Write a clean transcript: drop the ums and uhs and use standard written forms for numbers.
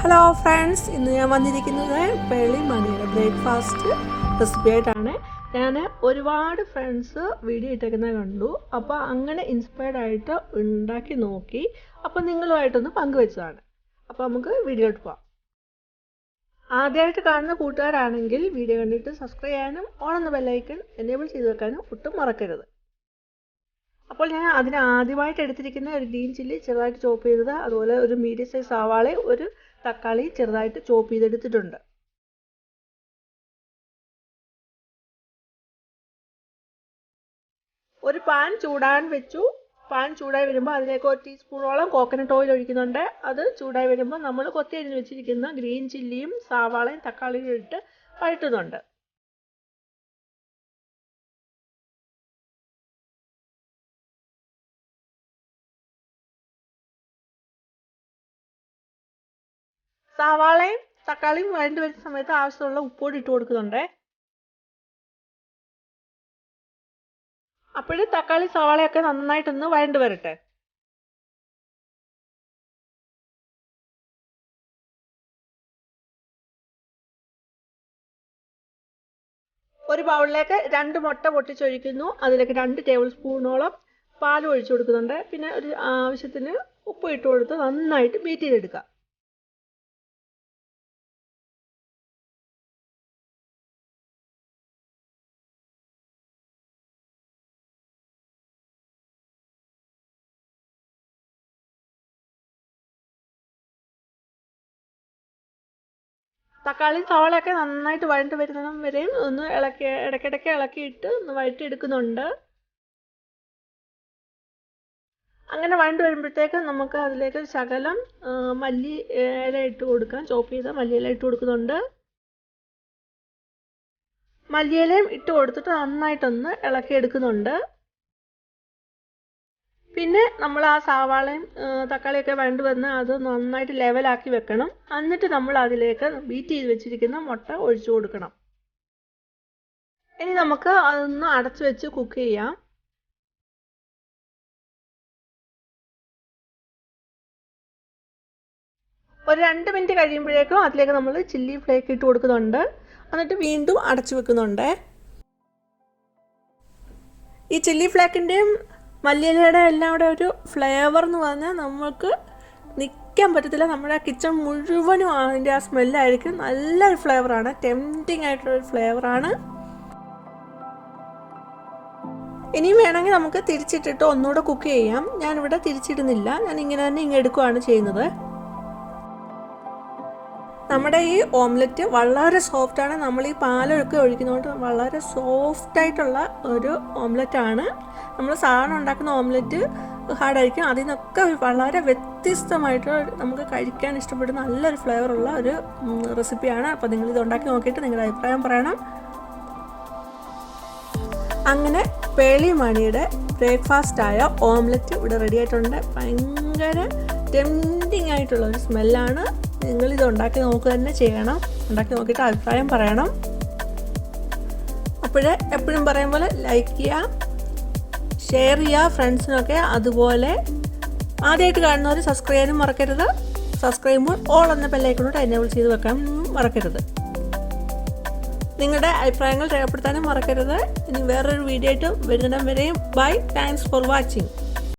Hello friends, ഇന്ന് ഞാൻ വന്നിരിക്കുന്നത് പേളി മാനിയുടെ ബ്രേക്ക്ഫാസ്റ്റ് റെസിപ്പി ആയിട്ടാണ്. ഞാൻ ഒരുപാട് ഫ്രണ്ട്സ് വീഡിയോ ഇട്ടേക്കുന്നത് കണ്ടു. അപ്പോൾ അങ്ങനെ ഇൻസ്പയർഡ് ആയിട്ട് ഉണ്ടാക്കി നോക്കി. അപ്പോൾ നിങ്ങളുമായിട്ടൊന്ന് പങ്കുവെച്ചതാണ്. അപ്പോൾ നമുക്ക് വീഡിയോയിട്ട് പോകാം. ആദ്യമായിട്ട് കാണുന്ന കൂട്ടുകാരാണെങ്കിൽ വീഡിയോ കണ്ടിട്ട് സബ്സ്ക്രൈബ് ചെയ്യാനും ഓൺ ബെല്ലൈക്കൺ എനേബിൾ ചെയ്ത് വെക്കാനും ഒട്ടും മറക്കരുത്. അപ്പോൾ ഞാൻ അതിന് ആദ്യമായിട്ട് എടുത്തിരിക്കുന്ന ഒരു ഗ്രീൻ ചില്ലി ചെറുതായിട്ട് ചോപ്പ് ചെയ്തത്, അതുപോലെ ഒരു മീഡിയം സൈസ് സവാള, ഒരു തക്കാളി ചെറുതായിട്ട് ചോപ്പ് ചെയ്തെടുത്തിട്ടുണ്ട്. ഒരു പാൻ ചൂടാൻ വെച്ചു. പാൻ ചൂടായി വരുമ്പോൾ അതിലേക്ക് 1 ടീസ്പൂണോളം കോക്കനട്ട് ഓയിൽ ഒഴിക്കുന്നുണ്ട്. അത് ചൂടായി വരുമ്പോൾ നമ്മൾ കൊത്തി അരിഞ്ഞ് വെച്ചിരിക്കുന്ന ഗ്രീൻ ചില്ലിയും സവാളയും തക്കാളിയും ഇട്ട് വഴറ്റുന്നുണ്ട്. സവാളയും തക്കാളിയും വഴണ്ട് വരുന്ന സമയത്ത് ആവശ്യമുള്ള ഉപ്പോട് ഇട്ട് കൊടുക്കുന്നുണ്ട്. അപ്പോഴും തക്കാളി സവാളയൊക്കെ നന്നായിട്ടൊന്ന് വഴണ്ട് വരട്ടെ. ഒരു ബൗളിലേക്ക് 2 മുട്ട പൊട്ടിച്ചൊഴിക്കുന്നു. അതിലേക്ക് 2 ടേബിൾ സ്പൂണോളം പാൽ ഒഴിച്ചു കൊടുക്കുന്നുണ്ട്. പിന്നെ ഒരു ആവശ്യത്തിന് ഉപ്പ് ഇട്ട് കൊടുത്ത് നന്നായിട്ട് ബീറ്റ് ചെയ്തെടുക്കുക. തക്കാളി സവാളയൊക്കെ നന്നായിട്ട് വഴണ്ട് വരുന്നിടം വരെയും ഒന്ന് ഇടയ്ക്കിടയ്ക്ക് ഇളക്കിയിട്ട് ഒന്ന് വഴറ്റിയെടുക്കുന്നുണ്ട്. അങ്ങനെ വഴണ്ട് വരുമ്പോഴത്തേക്ക് നമുക്ക് അതിലേക്ക് ശകലം മല്ലി ഇല ഇട്ട് കൊടുക്കാം. ചോപ്പ് ചെയ്ത മല്ലിയില ഇട്ട് കൊടുക്കുന്നുണ്ട്. മല്ലിയിലയും ഇട്ട് കൊടുത്തിട്ട് നന്നായിട്ടൊന്ന് ഇളക്കിയെടുക്കുന്നുണ്ട്. പിന്നെ നമ്മൾ ആ സവാളയും തക്കാളിയൊക്കെ വഴണ്ട് വന്ന് അത് നന്നായിട്ട് ലെവലാക്കി വെക്കണം. എന്നിട്ട് നമ്മൾ അതിലേക്ക് ബീറ്റ് ചെയ്ത് വെച്ചിരിക്കുന്ന മുട്ട ഒഴിച്ചു കൊടുക്കണം. ഇനി നമുക്ക് അതൊന്ന് അടച്ചു വെച്ച് കുക്ക് ചെയ്യാം. ഒരു 2 മിനിറ്റ് കഴിയുമ്പോഴേക്കും അതിലേക്ക് നമ്മൾ ചില്ലി ഫ്ലേക്ക് ഇട്ട് കൊടുക്കുന്നുണ്ട്. എന്നിട്ട് വീണ്ടും അടച്ചു വെക്കുന്നുണ്ട്. ഈ ചില്ലി ഫ്ലേക്കിൻ്റെയും മല്ലിയിലയുടെ എല്ലാം കൂടെ ഒരു ഫ്ലേവർ എന്ന് പറഞ്ഞാൽ നമുക്ക് നിൽക്കാൻ പറ്റത്തില്ല. നമ്മുടെ കിച്ചൺ മുഴുവനും അതിൻ്റെ ആ സ്മെല്ലായിരിക്കും. നല്ലൊരു ഫ്ലേവറാണ്, ടെംപ്റ്റിംഗ് ആയിട്ടുള്ളൊരു ഫ്ലേവറാണ്. ഇനിയും വേണമെങ്കിൽ നമുക്ക് തിരിച്ചിട്ടിട്ട് ഒന്നുകൂടെ കുക്ക് ചെയ്യാം. ഞാനിവിടെ തിരിച്ചിടുന്നില്ല, ഞാൻ ഇങ്ങനെ തന്നെ എടുക്കുകയാണ് ചെയ്യുന്നത്. നമ്മുടെ ഈ ഓംലെറ്റ് വളരെ സോഫ്റ്റാണ്. നമ്മൾ ഈ പാലൊക്കെ ഒഴിക്കുന്നതുകൊണ്ട് വളരെ സോഫ്റ്റായിട്ടുള്ള ഒരു ഓംലെറ്റാണ്. നമ്മൾ സാധാരണ ഉണ്ടാക്കുന്ന ഓംലെറ്റ് ഹാർഡായിരിക്കും. അതിൽ നിന്നൊക്കെ വളരെ വ്യത്യസ്തമായിട്ട് നമുക്ക് കഴിക്കാൻ ഇഷ്ടപ്പെടുന്ന നല്ലൊരു ഫ്ലേവറുള്ള ഒരു റെസിപ്പിയാണ്. അപ്പോൾ നിങ്ങളിത് ഉണ്ടാക്കി നോക്കിയിട്ട് നിങ്ങളുടെ അഭിപ്രായം പറയണം. അങ്ങനെ പേളി മാനിയുടെ ബ്രേക്ക്ഫാസ്റ്റായ ഓംലെറ്റ് ഇവിടെ റെഡി ആയിട്ടുണ്ട്. ഭയങ്കര ടെംപ്റ്റിംഗ് ആയിട്ടുള്ള ഒരു സ്മെല്ലാണ്. നിങ്ങളിത് ഉണ്ടാക്കി നോക്കുക തന്നെ ചെയ്യണം. ഉണ്ടാക്കി നോക്കിയിട്ട് അഭിപ്രായം പറയണം. എപ്പോഴും പറയും പോലെ ലൈക്ക് ചെയ്യുക, ഷെയർ ചെയ്യുക ഫ്രണ്ട്സിനൊക്കെ. അതുപോലെ ആദ്യമായിട്ട് കാണുന്നവർ സബ്സ്ക്രൈബ് ചെയ്യാനും മറക്കരുത്. സബ്സ്ക്രൈബ് ചെയ്യുമ്പോൾ ഓൾ എന്ന ബെല്ലൈക്കണോട്ട് എനേബിൾ ചെയ്ത് വെക്കാൻ മറക്കരുത്. നിങ്ങളുടെ അഭിപ്രായങ്ങൾ രേഖപ്പെടുത്താനും മറക്കരുത്. ഇനി വേറൊരു വീഡിയോ ആയിട്ട് വരുന്നിടം വരെയും ബൈ. Thanks for watching.